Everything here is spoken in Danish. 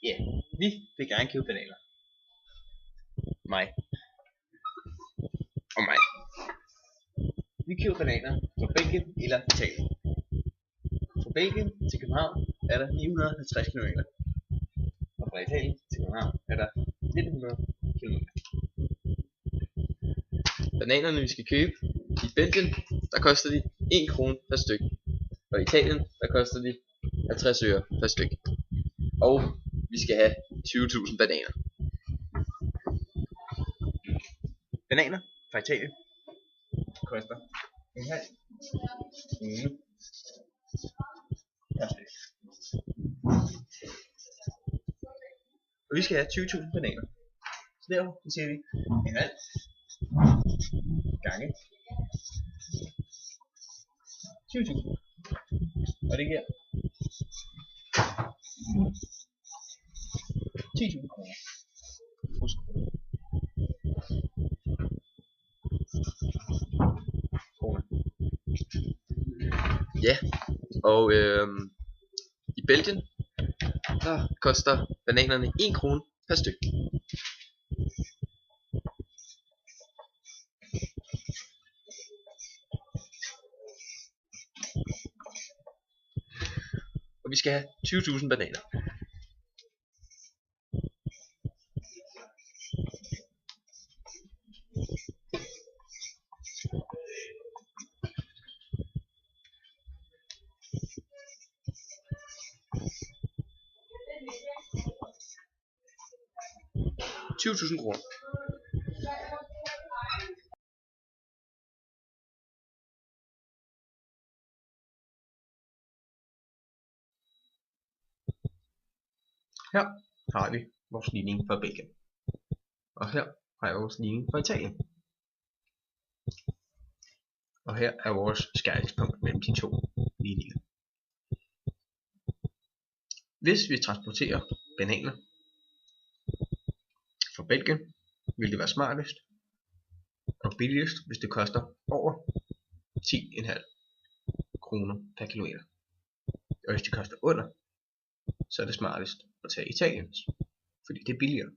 Ja, vi vil gerne købe bananer. Mig. Og mig. Vi køber bananer fra Belgien eller Italien. Fra Belgien til København er der 950 km. Og fra Italien til København er der 1900 km. Bananerne vi skal købe i Belgien, der koster de 1 krone per styk. Og i Italien, der koster de 50 øre per styk. Og vi skal have 20.000 bananer. Bananer fra Italien koster en halv krone per styk. Og vi skal have 20.000 bananer. Så derfor siger vi en halv gange 20.000. Og det giver 10.000 kroner. Husk kroner. Ja, og i Belgien, der koster bananerne 1 krone per styk. Og vi skal have 20.000 bananer. $20.000. Her har vi vores ligning fra Belgien. Og her har jeg vores ligning fra Italien. Og her er vores skæringspunkt mellem de to ligninger. Hvis vi transporterer bananer fra Belgien, vil det være smartest og billigst, hvis det koster over 10,5 kroner per kilometer. Og hvis det koster under, så er det smartest at tage Italiens, fordi det er billigere.